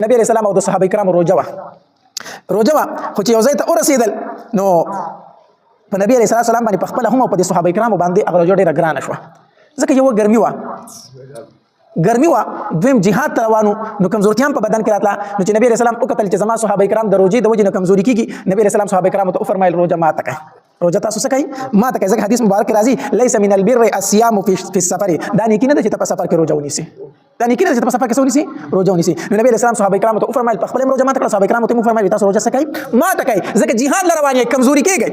نبی علیہ السلام او د صحابه کرامو روجه وه خو چې یو ځای ته ورسېدل نو په نبی علیه السلام باندې په خپله هم او په دې صحابه کرامو باندې هغه روژه ډېره ګرانه شوه ځکه یوه ګرمي وه دویم جهاد ته روانو نو کمزورتیا هم په بدن کې راتله نو چې نبی علیه السلام وکتل چې زما صحابه کرام د روژې د وجې نه کمزوري کېږي نبی علیه السلام صحابه کرامو ته وفرمایل روژه ماته کړئ روژه تاسو څه کوئ ماته کړئ ځکه حدیث مبارک کې راځي لیس من البر الصيام فی السفر دا نیکي نه ده چې ته په سفر کې روژه ونیسې دا نیکي نه ده چې ته په سفر کې څه ونیسې روژه ونیسې نو نبی علیه السلام صحابه کرامو ته وفرمایل په خپله هم روژه ماته کړه صحابه کرامو ته هم وفرمایل تاسو روژه څه کوئ ماته کوئ ځکه جهاد له روان یې کمزوري کېږئ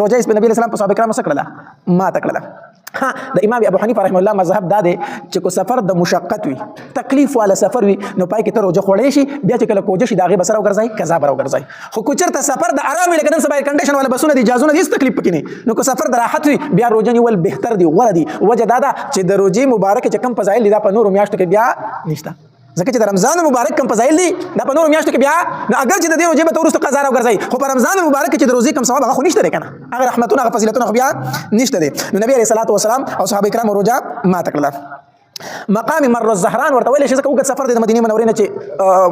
روژه یې نبی علیه السلام په صحابه کرامو څه کړله ماته کړله ها د امام ابو حنیفه رحمه الله مذهب دا دی چې کو سفر د مشقت وي تکلیف والا سفر وي نو پای کې ته روژه خوړلی شي بیا چې کله کوجه شي د هغې به سره وګرځئ قضا به راوګرځئ خو که چېرته سفر د ارام وي لکه نن سبا اییر کنډیشن والا بسونه دي جهازونه دي هېڅ تکلیف پکې نه نو که سفر د راحت وي بیا روژه نیول بهتر دي غوره دي وجه دا ده چې د روژې مبارکې چې کوم فضایل دي دا په نورو میاشتو کې بیا نشته ځکه چې د رمضان مبارک کوم فضایل دي دا په نورو میاشتو کې بیا نو اگر چې د دې روژې به ته وروسته قضا راوګرځئ خو په رمضان مبارک کې چې د روژې کوم ثواب هغه خو نشته دی که نه هغه رحمتونه هغه فضیلتونه خو بیا نشته دی نو نبي علیه الصلاة والسلام او صحابه کرامو روژه ماته کړله مقام مر الزهران ورته ویلی شي ځکه اوږد سفر دی د مدینې منورې نه چې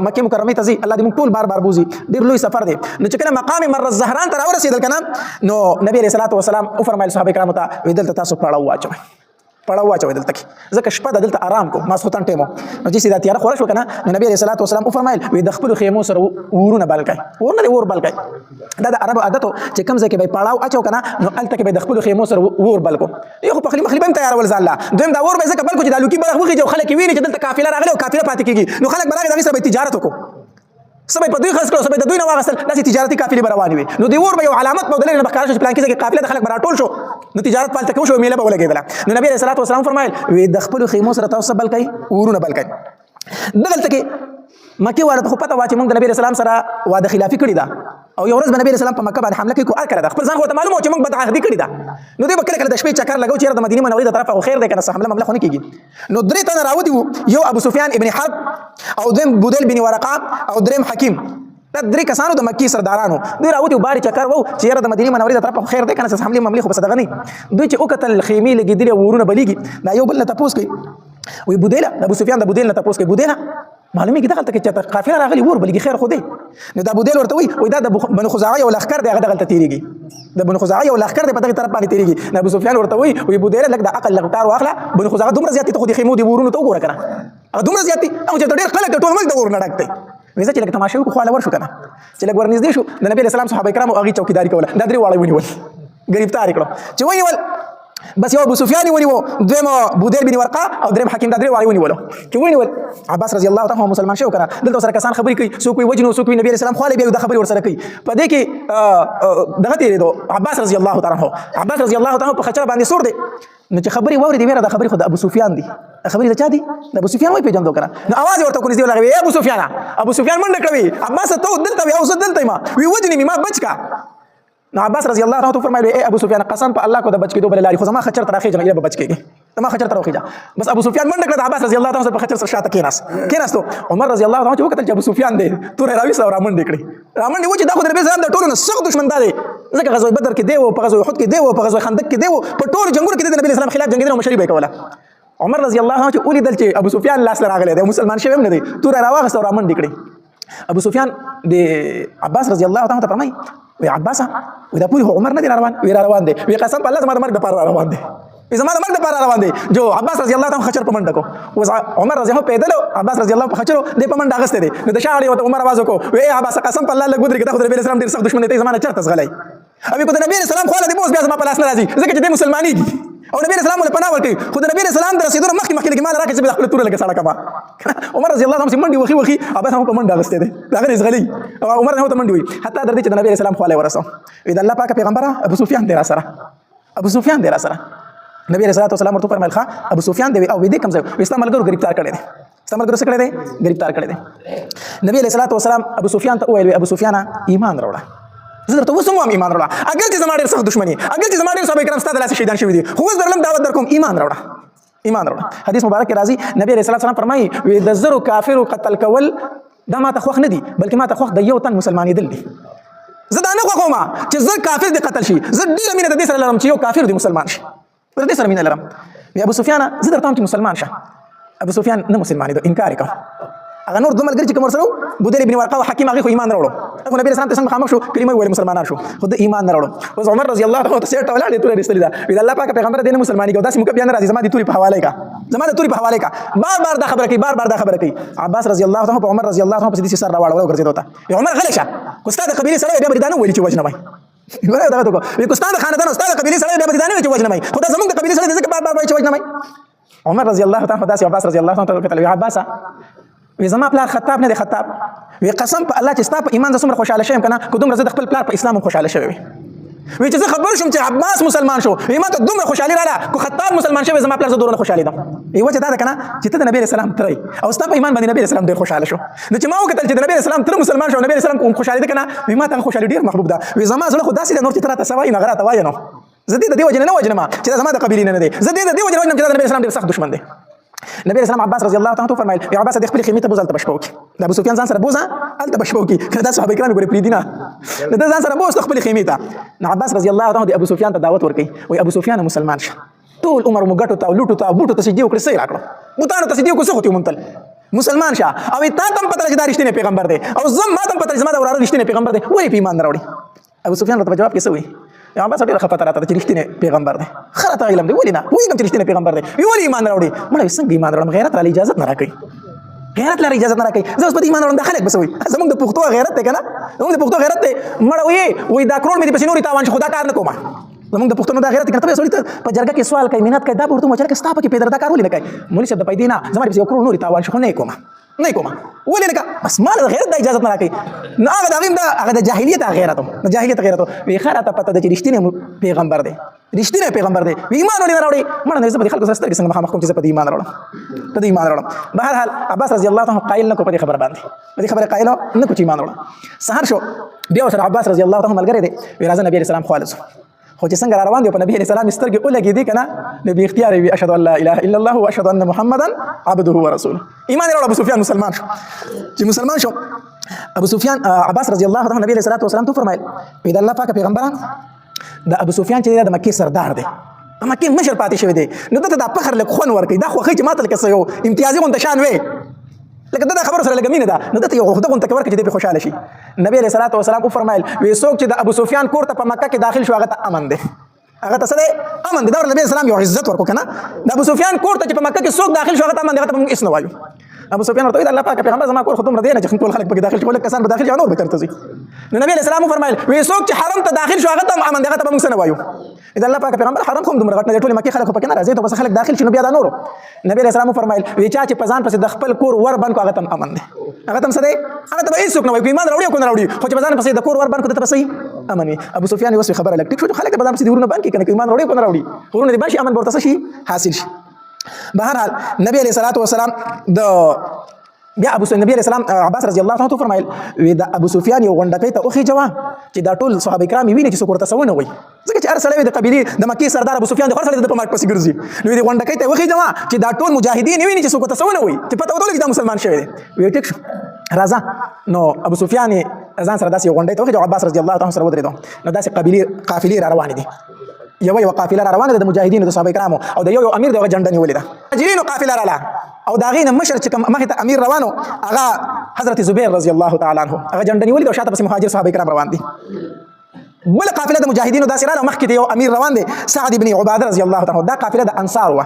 مکې مکرمې ته ځي الله دې موږ ټول بار بار بوځي ډېر لوی سفر دی نو چې کله مقام مر الزهران ته راورسېدل که نه نو نبي علیه الصلاة والسلام وفرمایل صحابه کرامو ته وایي دلته تاسو پړاو واچوئ پړاو واچوئ دلته کې ځکه شپه ده دلته آرام کو ماسخوتن ټیم نو چې سیده تیاره خوره شوه که نه نو نبي علیه الصلاة والسلام وفرمایل وایي د خپلو خیمو سره اورونه بل کړئ اور نه دی اور بل کړئ دا د عربو عادت و چې کوم ځای کې به یې پړاو اچو که نه نو هلته کې به یې د خپلو خیمو سره اور بل کو یو خو پخلي مخلي به هم تیارول ځان له دویم دا اور به یې ځکه بل کو چې دا لوکي برخ وخېږي او خلک یې ویني چې دلته قافله راغلې او قافله پاتې کېږي نو خلک به راغلي د هغې سره به تجارت وکړو څه به یې په دوی خرڅ کړو څه به یې د دوی نه واخیستل داسې تجارتي قافلې به روانې وي نو د اور به یو علامت به ودلې نه به ښکاره شو چې پلانکي ځای کې قافله د خلک به راټول شو نو تجارت پالته کې وشو میله به ولګېدله نو نبي علیه الصلاة والسلام فرمایل وی د خپلو خیمو سره تاسو بل کوئ اورونه بل کوئ دغلته کې مکې والا ته خو پته وه چې موږ د نبي علیه السلام سره واده خلافي کړې ده او یو ورځ به نبي علیه السلام په مکه باندې حمله کوي کو کړې ده خپل ځان خو ورته معلومه و چې موږ بدعهدي کړې ده نو دوی به کله کله د شپې چکر لګو چې یاره د مدینې منورې د طرفه خو خیر دی که نه څه حمله ممله خو نه کېږي نو درې تنه راوتي وو یو ابو سفیان ابن حرب او دویم بودیل بن ورقه او دریم حکیم دا درې کسانو د مکې سردارانو دوی راوتي وو بارې چکر وو چې یاره د مدینې منورې د طرفه خو خیر دی که نه څه حملې مملې خو بس دغه نه دوی چې وکتل خیمې لګېدلې او ورونه بلیږي دا یو بل نه تپوس کوي وایي بودیله د ابو سفیان د بودیل نه تپوس کوي بودیله معلومیږي دغلته کې چې قافله راغلي اور بلګي خیر خو دی نو دا بودیل ورته وایي دا د بنو خزاعه یو لښکر دی هغه دغلته تېرېږي د بنو خزاعه یو لښکر دی په دغې طرف باندې تېرېږي نو ابو سفیان ورته وایي بودیله لږ د عقل لږ کار واخله بنو خزاعه دومره زیات دي ته خو د خیمو د ورونو ته وګوره که نه هغه دومره زیات دي او چې ډېر خلک د ټول ملک د اور نه ډک دی ویزه چې لږ تماشا وکړو خواله ورشو که نه چې لږ ورنږدې شو د نبي علیه السلام صحابه کرامو هغې چوکیداري کوله دا درې واړه ونیول ګرفتار یې کړو چې ونیول بس یو ابو سفیان ونیو دویم بودیل بن ورقه او دریم حکیم دا درې واړه ونیولو چې ونیول عباس رضی الله تعالی عنه مسلمان شو که نه دلته ورسره کسان خبرې کوي څوک وایي وجنو څوک وایي نبي علیه السلام خواله بیا دا خبرې ورسره کوي په دې کې دغه تېرېدو عباس رضی الله تعالی عنه عباس رضی الله تعالی عنه په خچره باندې سور دی نو چې خبرې واورېدې ویره دا خبرې خو د ابو سفیان دي خبرې د چا دي د ابو سفیان وایي پېژندو که نه نو اواز یې ورته ورنږدې ولغوي ای ابو سفیانه ابو سفیان منډه کړوي عباس ته دلته وي او زه دلته یم وي وجنې مې ما بچ کا نو عباس رضی الله عنه فرمایي ای ابو سفیان قسم په الله کو د بچ کېدو بلې لارې خو زما خچر ته راخېږه نه به بچ کېږي زما خچر ته راخېږه بس ابو سفیان منډه کړه د عباس رضی الله عنه په خچر سره شاته کېناستو عمر رضی الله عنه چې وکتل چې ابو سفیان دی تورې راویسته او رامنډې کړې رامنډې و چې دا خو د نبي اسلام د ټولو نه سخت دښمن دا دی ځکه غزوه بدر کې دی و په غزوه احد کې دی و په غزوه خندق کې دی و په ټولو جنګونو کې د نبي اسلام خلاف جنګېدل او مشري به یې کوله عمر رضی الله عنه چې ولیدل چې ابو سفیان لاس له راغلی دی مسلمان شوی هم نه دی توره راواخېسته او رامنډې کړې ابو سفیان د عباس رضی الله عنه ته فرمایي وی عباسه وی دا پوری خو عمر نه دی را روان وی را روان دی وی قسم په الله زما د مرګ دپاره را روان دی وی زما د مرګ دپاره را روان دی جو عباس رضی الله عنه خچر په منډه کو اوس عمر رضی الله پیدل عباس رضی الله په خچرو دی په منډه اغستی دی نو د شا اړې ورته عمر آواز وکړو وی عباس قسم په الله لږ ودرېږه دا خو د نبي اسلام ډېر سخت دښمن دی ته زما نه چېرته ځغلی او که د نبي اسلام خواله دی به اوس بیا زما په لاس نه راځي ځکه چې دی مسلمانېږي او نبی اسلام له پناه ورکوي خو د نبی اسلام د رسېدو نه مخکې لږ مال راکړي چې به خپله توره لږه ساړه کړم عمر رضی الله عنه چې منډې وخي عباس هم په منډه اغوستی دی د هغه نه زغلي او عمر هم ته منډې وي حتی تر دې چې د نبي اسلام خواله یې ورسوم وي د الله پاکه پیغمبره ابو سفیان دی را سره ابو سفیان دی را سره نبی علیه الصلاة والسلام ورته وفرمیل ښه ابو سفیان دی او دې کوم ځای وي ستا ملګرو ګرفتار کړی دی ستا ملګرو څه کړی دی ګرفتار کړی دی نبی علیه الصلاة والسلام ابو سفیان ته وویل ابو سفیانه ایمان راوړه زه درته اوس هم وایم ایمان راوړه اگر چې زما ډېر سخت دښمن یې اگر چې زما ډېر صحابه کرام ستا د لاسه شهیدان شوي دي خو اوس درلم دعوت در کوم ایمان راوړه ایمان راوړه حدیث مبارک کې راځي نبی علیه الصلاة والسلام فرمایي وی د زرو کافرو قتل کول دا ماته خوښ نه دي بلکې ماته خوښ د یو تن مسلمانېدل دي زه دا نه خوښوم چې زر کافر دې قتل شي زه ډېره مینه د دې سره لرم چې یو کافر دې مسلمان شي د دې سره مینه لرم وی ابو سفیانه زه درته وایم چې مسلمان شه ابو سفیان نه مسلمانېدو انکار یې کوم هغه نور دوه ملګري چې کوم سره بودیل ابن ورقه او حکیم هغه خو ایمان راوړو هغه نبی رسول الله څنګه خامخ شو کلمه ویل مسلمانان شو خو د ایمان نه راوړو اوس عمر رضی الله عنه ته سیټ ولاړ تورې رسول دا وی الله پاک پیغمبر دین مسلمانۍ کو داسې مکه بیان راځي زما د توري په حواله کا زما د توري په حواله کا بار دا خبره کوي بار دا خبره کوي عباس رضی الله عنه په عمر رضی الله عنه په دې سر راوړو ګرځیدو ته عمر غلی شه کو استاد قبيله سره بیا بریدانه ویل چې وجنه وای ګوره دا ته کو کو استاد خاندان استاد قبيله سره بیا بریدانه چې وجنه وای خدای زمونږ د قبيله سره ځکه بار وای چې وجنه وای عمر رضی الله عنه داسې عباس رضی الله عنه ته عباس وی زما پلار خطاب نه دی خطاب وی قسم په الله چې ستا په ایمان زما خوشاله شم کنه کو دومره زه د خپل پلار په اسلام خوشاله شوی وی چې زه خبر شوم چې عباس مسلمان شو وی ما ته دومره خوشالي رااله کو خطاب مسلمان شوی زما پلار زه دومره خوشاله دم ای وجه دا کنه چې ته د نبی رسول الله ترې او ستا په ایمان باندې نبی رسول الله ډیر خوشاله شو نو چې ما وکتل چې د نبی رسول الله تر مسلمان شو نبی رسول الله کوم خوشاله ده کنه وی ما ته خوشاله ډیر محبوب ده وی زما زړه خو داسې نور چې تر ته سوای نه غراته وای نو زه دې د دې وجه نه وجه ما چې زما د قبيله نه دی زه دې د دې وجه نه چې د نبی رسول الله ډیر سخت دشمن دی نبی رسول الله عباس رضی الله عنه فرمایل یا عباس د خپل خیمه ته بوزل تبشپو کی د ابو سفیان ځان سره بوزا ال تبشپو کی کله صحابه کرام ګورې پریدینا د ځان سره بوز خپل خیمه ته نو عباس رضی الله عنه د ابو سفیان ته دعوت ورکړي وای ابو سفیان مسلمان شه ټول عمر مګټو ته لوټو ته بوټو ته سجدي وکړي سي راکړو متانو ته سجدي وکړو څه هوتی مونتل مسلمان شه او تا تم پته چې دا رښتینی پیغمبر دی او زم ما تم پته چې زما دا وراره رښتینی پیغمبر دی وای په ایمان راوړي ابو سفیان ته جواب کې څه وای یا عباس ډېر خفه راته چې رښتینی پیغمبر دی خره ته علم دی ولې نه وایي کوم چې رښتینی پیغمبر دی ویولې ایمان راوړي مړ څنګه ایمان راوړم غیرت را اجازه نه راکړي غیرت لري اجازه نه راکړي زه اوس په ایمان راوړم د خلک بسوي زمونږ د پښتو غیرت دی کنه زمونږ د پښتو غیرت دی مړ وي دا کروڑ مې د پسینوري تاوان خدا کار نه کوم زمونږ د پښتنو د غیرت کنه ته سړی په جرګه کې سوال کوي مینت کوي دا ورته مچره کې ستا په کې پیدا دا کار ولې نه کوي مولوی صاحب د پیدا نه زما د یو کروڑ نوري تاوان خو نه کوم نه کوم ولې نه کا بس مال غیرت د اجازه نه راکړي نو هغه د جاهلیت غیرت د جاهلیت غیرت وی خره ته پته د رښتینی پیغمبر دی رښتینی پیغمبر دی ایمان ولې راوړي مړ نه زه په خلکو سره څنګه مخامخ کوم چې په ایمان راوړم په ایمان راوړم بهر حال عباس رضی الله عنه قائل نه کو په خبر باندې په خبره قائل نه کو چې ایمان راوړم سحر شو بیا سره عباس رضی الله عنه ملګری دی وی راځه نبی رسول الله خالص خو چې څنګه روان دی په نبی عليه السلام سترګې اولګې دي کنه نبی اختیار وی اشهد ان لا اله الا الله واشهد ان محمدا عبده ورسوله ایمان راوړ ابو سفیان مسلمان شو چې مسلمان شو ابو سفیان عباس رضی الله عنه نبی عليه الصلاه والسلام ته فرمایل پیدا الله پاک پیغمبران د ابو سفیان چې د مکه سردار دی د مکه مشر پاتې شوی دی نو ته د فخر له خون ورکې دا خو چې ماته لکه یو امتیازي غونډه شان وي لکه دا خبر سره لګمینه ده نو ته یو خدای غونډه ورکې چې په خوشاله شي نبی عليه الصلاه والسلام فرمایل وی څوک چې د ابو سفیان کور ته په مکه کې داخل شو هغه ته امن دی هغه ته څه امن دی دا نبی اسلام یو عزت ورکو کنه د ابو سفیان کور ته چې په مکه کې څوک داخل شو هغه ته امن دی هغه ته موږ اسنه وایو ابو سفیان ورته ویل الله پاک پیغمبر زما کور خدوم ردی نه چې ټول خلک په داخل شول کسان په داخل جوړ به ترته زی نو نبی اسلام فرمایل وی څوک چې حرم ته داخل شو هغه ته امن دی هغه ته موږ سره وایو اذا الله پاک پیغمبر حرم کوم دومره غټ نه ټول مکه خلک په کنه راځي ته بس خلک داخل شنو بیا دا نورو نبی اسلام فرمایل وی چا چې پزان پس د خپل کور ور بن کو هغه ته امن دی هغه ته څه دی هغه ته هیڅ څوک نه وایي ایمان راوړي کو نه راوړي خو چې پزان پس د کور ور بن کو ته بس امن وي ابو سفیان یو خبره لګ ټیک شو خلک پزان پس دی ورونه بن کې کنه ایمان راوړي کو نه راوړي ورونه دی باشي امن ورته شي حاصل شي بهر حال نبی علیہ الصلوۃ والسلام د بیا نبی علیہ السلام عباس رضی الله عنه فرمایل وی د ابو سفیان یو غونډه ته اوخی جواب چې دا ټول صحابه کرام ویني چې څوک ورته سونه وي ځکه چې هر سړی د قبیله د مکی سردار ابو سفیان د خپل سره د پماټ پسې ګرځي نو د غونډه ته اوخی جواب چې دا ټول مجاهدین ویني چې څوک ورته سونه وي چې پته ودول چې دا مسلمان شوی دی وی ټیک شو راځه نو ابو سفیان ځان سره داسې غونډه ته اوخی جواب عباس رضی الله عنه سره ودرېدو نو داسې قافلې را روانې دي یو قافله را روانه ده د مجاهدینو د صحابه کرامو او د یو امیر دغه جنډه نیولې ده مهاجرینو قافله رااله او دا غینه مشر چې مخې ته امیر روانو هغه حضرت زبیر رضی الله تعالی عنه هغه جنډه نیولې ده او شاته پسې مهاجر صحابه کرام روان دي بل قافله د مجاهدینو داسې رااله مخکې د یو امیر روان دی سعد بن عباده رضی الله تعالی عنه دا قافله د انصار وه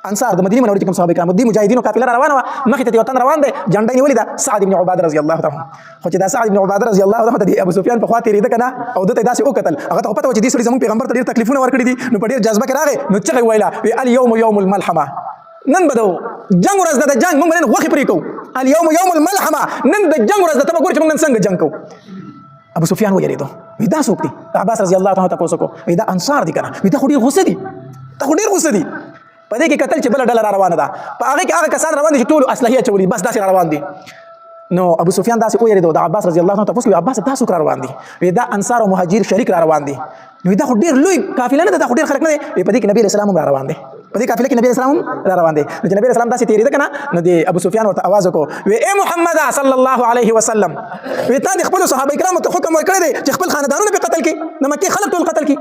انصار د مدینه منورې کوم صحابه کرام دي مجاهدینو قافله روانه وه مخې ته یو تن روان دی جنډه نیولې ده سعد بن عباده رضی الله تعالی عنه خو چې دا سعد بن عباده رضی الله تعالی عنه د ابو سفیان په خوا تېرېده که نه او ده ته یې داسې وکتل هغه ته خو پته وه چې دې سړي زموږ پیغمبر ته ډېر تکلیفونه ورکړي دي نو په ډېر جذبه کې راغی نو چغې ویله وی الیوم یوم الملحمه نن به د جنګ ورځ ده د جنګ موږ نن غوښې پرې کوو الیوم یوم الملحمه نن د جنګ ورځ ده ته به ګورې چې موږ نن څنګه جنګ کوو ابو سفیان ویرېدو وی دا څوک دي عباس رضی الله تعالی تپوس وکړو وی دا انصار دي که نه وی دا خو ډېر غوسه دي دا خو ډېر غوسه دي په دې کې کتل چې بله ډله را روانه ده په هغې کې هغه کسان روان دي چې ټولو اسلحې اچولي بس داسې را روان دي نو ابو سفیان داسې ویرېدو د عباس رضی الله عنه تپوس کوي عباس دا څوک را روان دي وی دا انصار او مهاجر شریک را روان دي نو دا خو ډېر لوی قافله نه ده دا خو ډېر خلک نه دی په دې کې نبي علیه السلام هم را روان دی په دې قافله کې نبی اسلام را روان دی نو چې نبی اسلام داسې تېرېده که نه نو د ابو سفیان ورته آواز وکړو وی ای محمد صلی الله علیه وسلم وی تا د خپلو صحابه کرامو ته حکم ورکړی دی چې خپل خاندانونه پرې قتل کړي د مکې خلک ټول قتل کړي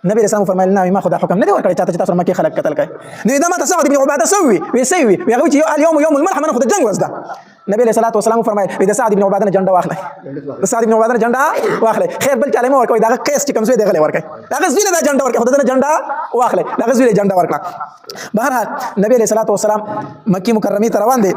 نبی رسول فرمایل نه ما خدا حکم نه دی ورکړی چاته چې تاسو مکه خلک قتل کړي نو دا ما ته سعد بن عباده سوي وی هغه چې اليوم يوم الملحمه خو د جنگ ورځ ده نبی صلی الله علیه وسلم فرمایل د سعد بن عباده نه جنډه واخلې د سعد بن عباده نه جنډه واخلې خیر بل چاله مو ورکوي دا قیس چې کمزوی دی غلې ورکوي دا غزوی نه جنډه ورکوي خدای نه جنډه واخلې دا غزوی جنډه ورکړه بهر حال نبی صلی الله علیه وسلم مکی مکرمه ته روان دي